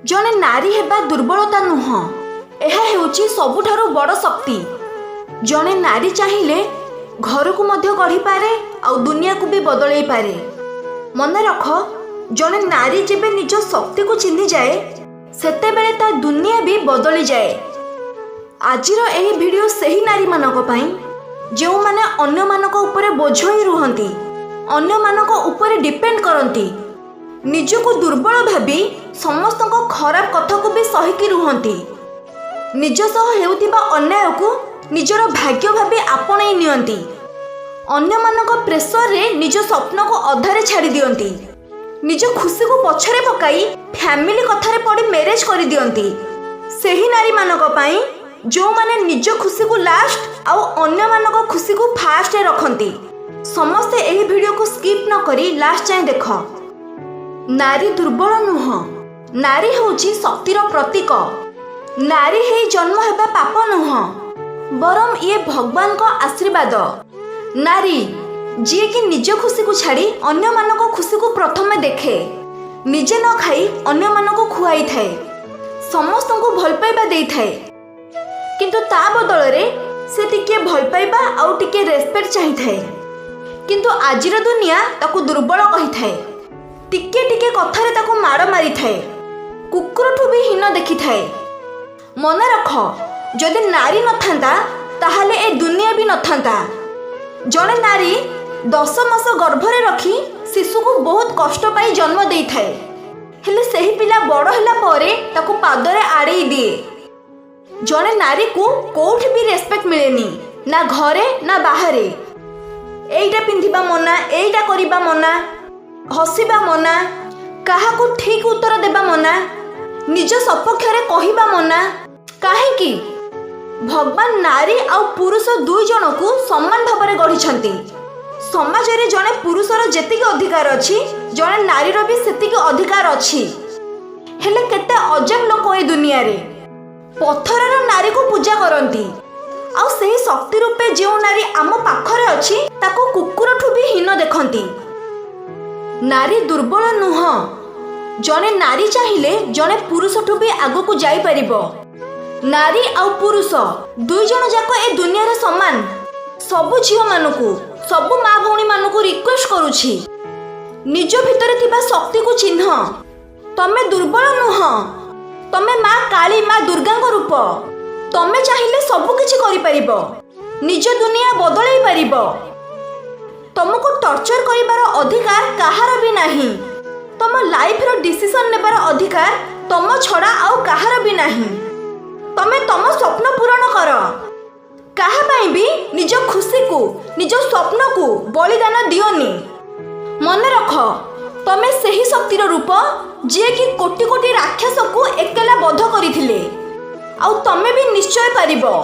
जने नारी हेबा दुर्बलता नुह, यह हेउची सबुठारु बड़ शक्ति। जने नारी चाहिए घर को मध्य गढ़ी पारे आउ दुनिया को भी बदल पारे। मन रख, जने नारी जेबे निज शक्ति को चिन्हि जाए सेते बेले ता दुनिया भी बदली जाए। आजिर एही वीडियो सही नारी मानक पई जो माने अन्य मानक ऊपर बोझ ही रुहंती, अन्य मानक ऊपर डिपेंड करंती, निजको दुर्बल भाबी समस्त खराब कथा को भी सहिकी रुहंती, निज सह हेउतिबा अन्याय को निजर भाग्य भाबी आपणई नियंती, अन्य मानक प्रेसर रे निज स्वप्न को अधारे छाड़ी दियंती, निज खुशी को पछरे पकाई फैमिली कथारे पड़ी मैरेज कर दियंती। सही नारी मानक पई जो माने निज खुशी को लास्ट आउ अन्य मानक खुशी को फास्ट रखंती। समस्ते एही वीडियो को स्किप न करी लास्ट जाए देख। नारी दुर्बल नुह, नारी होची शक्तिर प्रतीक। नारी हे जन्म हेबा पाप नुह, बरम ये भगवान का आशीर्वाद। नारी जी कि निज खुशी को छाड़ी अन्य मानक खुशी को प्रथमे देखे, निजे न खाई अन्य मानक खुआई थाए, समस्त को भल पाइबा देई थाए, किंतु ता बदल रे से टिके भल पाइबा आउ टिके रेस्पेक्ट चाहि थाए। किंतु आजिर दुनिया ताको दुर्बल कहि थाए, टिके टिके कथारे ताको मार मारी थाए, कुकुरठू भी हीन देखि थाए। मन रख, जदि नारी नथांता ताहाले ए दुनिया भी नथांता। जड़े नारी 10 मास गर्भरे रखी शिशु को बहुत कष्ट पाई जन्म देई थाए, हेले सही पिला बड़ होला परे ताको पादरे आड़ेई दिए। जड़े नारी को कोठी भी रेस्पेक्ट मिलेनी, ना घरे ना बाहरे। एइटा पिंधिबा मना, एइटा करिबा मना, हसिबा मना, काहा को ठीक उत्तर देबा मना, निज सपक्ष रे कहिबा मना। काहे कि भगवान नारी आउ पुरुष दुई जन को समान भाव गढ़ी। समाज रे जने पुरुषर जेतिक अधिकार अच्छी जने नारीर भी सेतिक अधिकार अच्छी। हेले केते अजब लोक ए दुनिया रे पत्थरर नारी को पूजा करती, आउ सही शक्ति रूपे जो नारी आम पाखरे अच्छी ताको कुकुरठू भी हीन देखती। नारी दुर्बल नुह, जने नारी चाहिए जने पुरुषठू भी आगो को जाई परिबो। नारी आउ पुरुष दुई जन जाक ए दुनिया रे समान। सबु झियो मानकू, सबु माँ भौणी मानकू रिक्वेस्ट करूछि, निज भितरे थिबा शक्ति को चिन्ह। तमे दुर्बल नुह, तमे माँ काली माँ दुर्गा रूप। तमे चाहिए सबु किछि करि परिबो, निज दुनिया बदलै परिबो। तुमको टर्चर करिबार अधिकार कहार भी नाही। तुम लाइफ रो डिसीजन नेबार अधिकार तुम छड़ा आउ कहार भी नाही। तमे तुम स्वप्न पूरण कर, काहा पाई भी निज खुशी को निज स्वप्न को बलिदान दियोनी। मन रख, तमे सही शक्तिर रूप जे कि कोटि कोटि राक्षस को एकेला बध करिथिले, आउ तमे भी निश्चय पारिबो।